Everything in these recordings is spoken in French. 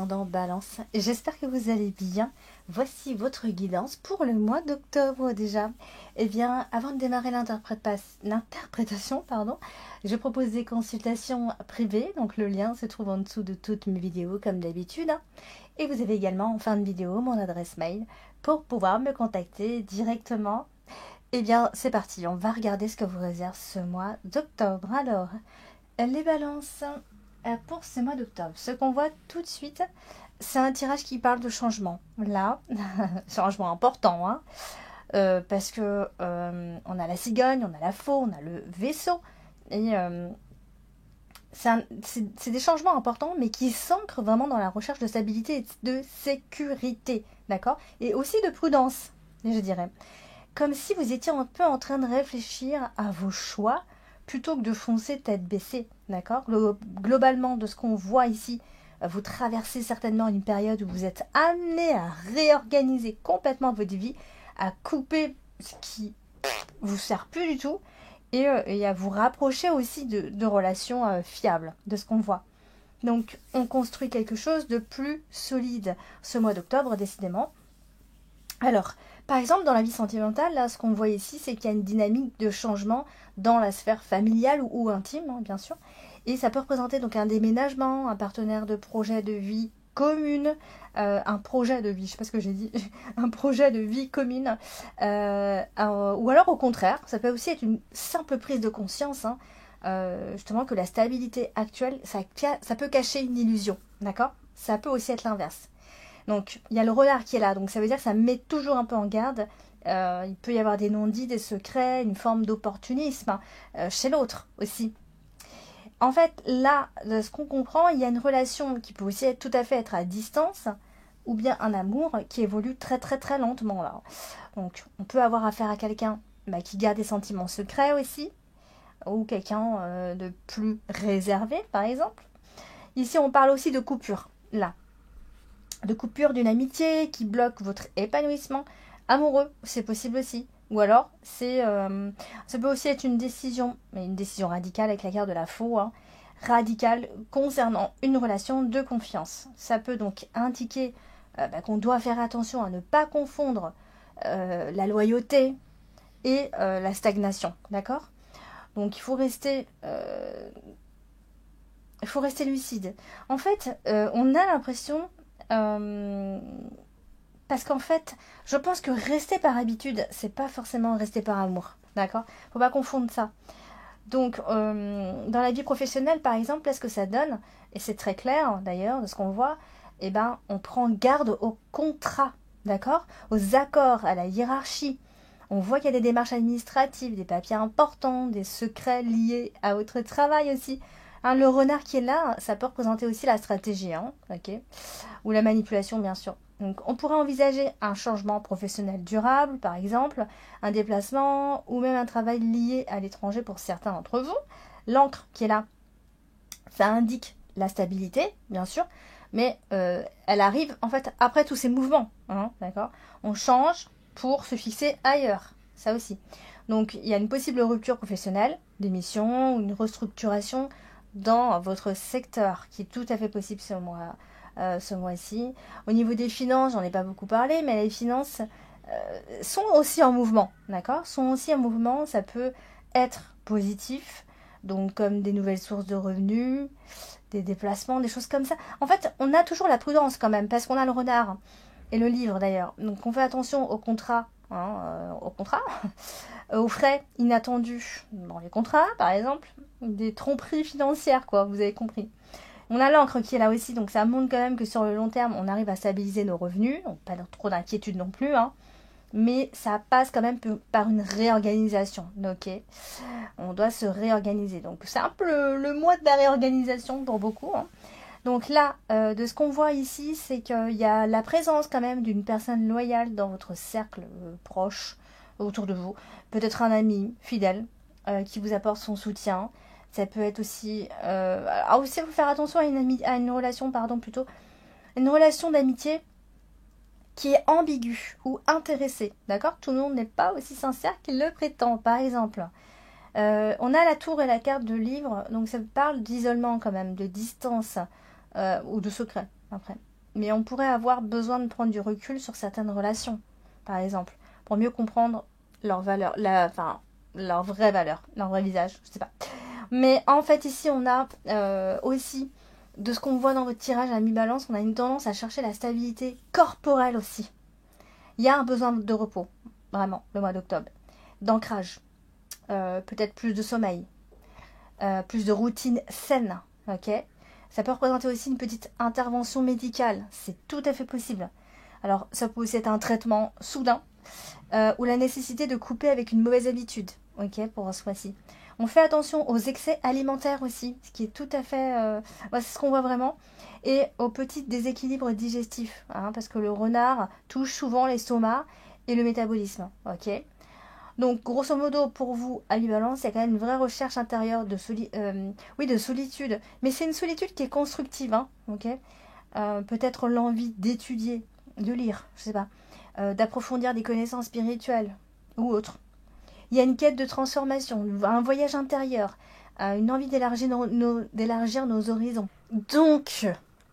ascendant Balance. J'espère que vous allez bien. Voici votre guidance pour le mois d'octobre déjà. Eh bien, avant de démarrer l'interprétation, je propose des consultations privées. Donc le lien se trouve en dessous de toutes mes vidéos comme d'habitude. Et vous avez également en fin de vidéo mon adresse mail pour pouvoir me contacter directement. Eh bien, c'est parti. On va regarder ce que vous réserve ce mois d'octobre. Alors, les balances. Pour ce mois d'octobre, ce qu'on voit tout de suite, c'est un tirage qui parle de changement. Là, changement important, hein, parce que on a la cigogne, on a la faux, on a le vaisseau. Et c'est des changements importants, mais qui s'ancrent vraiment dans la recherche de stabilité et de sécurité, d'accord? Et aussi de prudence, je dirais. Comme si vous étiez un peu en train de réfléchir à vos choix, plutôt que de foncer tête baissée, d'accord? Globalement, de ce qu'on voit ici, vous traversez certainement une période où vous êtes amené à réorganiser complètement votre vie, à couper ce qui vous sert plus du tout, et à vous rapprocher aussi de relations fiables, de ce qu'on voit. Donc, on construit quelque chose de plus solide ce mois d'octobre, décidément. Alors, par exemple, dans la vie sentimentale, là, ce qu'on voit ici, c'est qu'il y a une dynamique de changement dans la sphère familiale ou intime, hein, bien sûr. Et ça peut représenter donc un déménagement, un partenaire de projet de vie commune, un projet de vie, je ne sais pas ce que j'ai dit, un projet de vie commune. Ou alors au contraire, ça peut aussi être une simple prise de conscience, hein, justement que la stabilité actuelle, ça peut cacher une illusion, d'accord? Ça peut aussi être l'inverse. Donc, il y a le renard qui est là, donc ça veut dire que ça met toujours un peu en garde. Il peut y avoir des non-dits, des secrets, une forme d'opportunisme chez l'autre aussi. En fait, là, de ce qu'on comprend, il y a une relation qui peut aussi tout à fait être à distance, ou bien un amour qui évolue très très très lentement là. Donc, on peut avoir affaire à quelqu'un qui garde des sentiments secrets aussi, ou quelqu'un de plus réservé, par exemple. Ici, on parle aussi de coupure, là. De coupure d'une amitié qui bloque votre épanouissement amoureux, c'est possible aussi. Ou alors, ça peut aussi être une décision, mais une décision radicale avec la carte de la faux, hein, radicale concernant une relation de confiance. Ça peut donc indiquer qu'on doit faire attention à ne pas confondre la loyauté et la stagnation, d'accord? Donc il faut rester lucide. En fait, on a l'impression parce qu'en fait, je pense que rester par habitude, c'est pas forcément rester par amour, d'accord? Faut pas confondre ça. Donc, dans la vie professionnelle, par exemple, est-ce que ça donne, et c'est très clair d'ailleurs de ce qu'on voit, eh ben, on prend garde au contrat, d'accord? Aux accords, à la hiérarchie. On voit qu'il y a des démarches administratives, des papiers importants, des secrets liés à votre travail aussi. Hein, le renard qui est là, ça peut représenter aussi la stratégie, hein, ok, ou la manipulation, bien sûr. Donc, on pourrait envisager un changement professionnel durable, par exemple, un déplacement ou même un travail lié à l'étranger pour certains d'entre vous. L'encre qui est là, ça indique la stabilité, bien sûr, mais elle arrive en fait après tous ces mouvements, hein, d'accord? On change pour se fixer ailleurs, ça aussi. Donc, il y a une possible rupture professionnelle, démission ou une restructuration dans votre secteur qui est tout à fait possible ce mois-ci. Au niveau des finances, j'en ai pas beaucoup parlé, mais les finances sont aussi en mouvement, d'accord? Sont aussi en mouvement, ça peut être positif, donc comme des nouvelles sources de revenus, des déplacements, des choses comme ça. En fait, on a toujours la prudence quand même, parce qu'on a le renard et le livre d'ailleurs. Donc on fait attention au contrat, aux frais inattendus dans les contrats, par exemple, des tromperies financières, quoi, vous avez compris. On a l'encre qui est là aussi, donc ça montre quand même que sur le long terme, on arrive à stabiliser nos revenus, donc pas trop d'inquiétude non plus, hein, mais ça passe quand même par une réorganisation, ok? On doit se réorganiser, donc c'est un peu le mois de la réorganisation pour beaucoup, hein. Donc là, de ce qu'on voit ici, c'est qu'il y a la présence quand même d'une personne loyale dans votre cercle proche, autour de vous. Peut-être un ami fidèle qui vous apporte son soutien. Ça peut être aussi... alors aussi, il faut faire attention à une relation, une relation d'amitié qui est ambiguë ou intéressée, d'accord? Tout le monde n'est pas aussi sincère qu'il le prétend, par exemple. On a la tour et la carte de livre, donc ça parle d'isolement quand même, de distance ou de secret, après. mais on pourrait avoir besoin de prendre du recul sur certaines relations, par exemple, pour mieux comprendre leur valeur, leur vraie valeur, leur vrai visage, je sais pas. Mais en fait, ici, on a aussi, de ce qu'on voit dans votre tirage à mi-balance, on a une tendance à chercher la stabilité corporelle aussi. Il y a un besoin de repos, vraiment, le mois d'octobre. D'ancrage, peut-être plus de sommeil, plus de routine saine, ok. Ça peut représenter aussi une petite intervention médicale, c'est tout à fait possible. Alors, ça peut aussi être un traitement soudain, ou la nécessité de couper avec une mauvaise habitude, ok, pour ce mois-ci. On fait attention aux excès alimentaires aussi, ce qui est tout à fait... c'est ce qu'on voit vraiment. Et aux petits déséquilibres digestifs, hein, parce que le renard touche souvent l'estomac et le métabolisme, ok. Donc, grosso modo, pour vous, à mi-balance, il y a quand même une vraie recherche intérieure de solitude. Mais c'est une solitude qui est constructive, hein, ok. Peut-être l'envie d'étudier, de lire, je sais pas, d'approfondir des connaissances spirituelles ou autres. Il y a une quête de transformation, un voyage intérieur, une envie d'élargir nos horizons. Donc,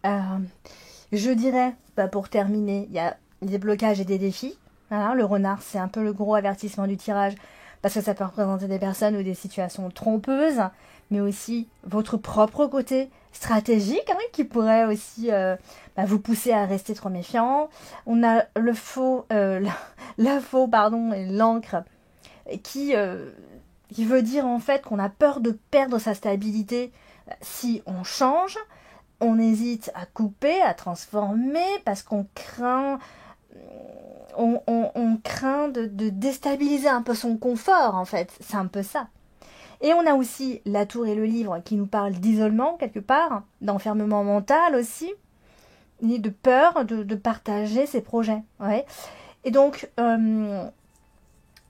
je dirais, pour terminer, il y a des blocages et des défis. Voilà, le renard, c'est un peu le gros avertissement du tirage, parce que ça peut représenter des personnes ou des situations trompeuses, mais aussi votre propre côté stratégique, hein, qui pourrait aussi vous pousser à rester trop méfiant. On a le faux, la faux, pardon, et l'encre, qui veut dire en fait qu'on a peur de perdre sa stabilité si on change. On hésite à couper, à transformer, parce qu'on craint... On craint de déstabiliser un peu son confort, en fait. C'est un peu ça. Et on a aussi la tour et le livre qui nous parlent d'isolement, quelque part, d'enfermement mental aussi, et de peur de partager ses projets. Ouais. Et donc,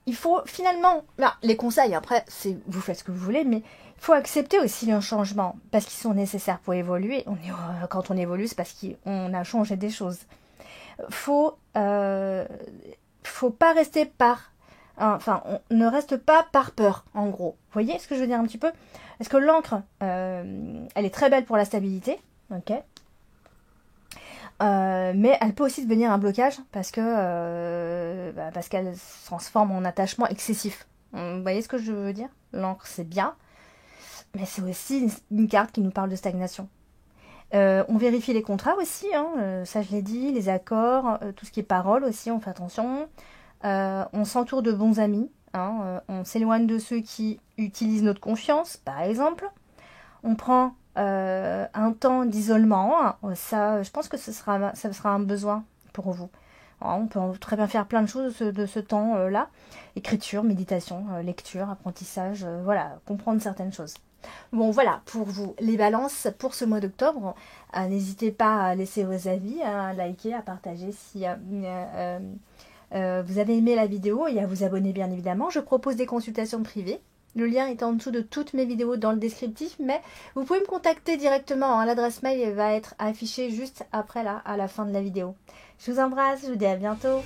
il faut finalement... les conseils, après, vous faites ce que vous voulez, mais il faut accepter aussi les changements, parce qu'ils sont nécessaires pour évoluer. Quand on évolue, c'est parce qu'on a changé des choses. Faut pas rester on ne reste pas par peur, en gros. Vous voyez ce que je veux dire un petit peu? Est-ce que l'encre, elle est très belle pour la stabilité, ok, mais elle peut aussi devenir un blocage parce qu'elle se transforme en attachement excessif. Vous voyez ce que je veux dire? L'encre, c'est bien, mais c'est aussi une carte qui nous parle de stagnation. On vérifie les contrats aussi, hein, ça je l'ai dit, les accords, tout ce qui est parole aussi, on fait attention. On s'entoure de bons amis, hein, on s'éloigne de ceux qui utilisent notre confiance, par exemple. On prend un temps d'isolement, hein, ça je pense que ça sera un besoin pour vous. Alors, on peut très bien faire plein de choses de ce temps-là. Écriture, méditation, lecture, apprentissage, voilà, comprendre certaines choses. Bon, voilà, pour vous, les balances pour ce mois d'octobre. N'hésitez pas à laisser vos avis, à liker, à partager si vous avez aimé la vidéo et à vous abonner bien évidemment. Je propose des consultations privées. Le lien est en dessous de toutes mes vidéos dans le descriptif, mais vous pouvez me contacter directement, hein. L'adresse mail va être affichée juste après là, à la fin de la vidéo. Je vous embrasse, je vous dis à bientôt.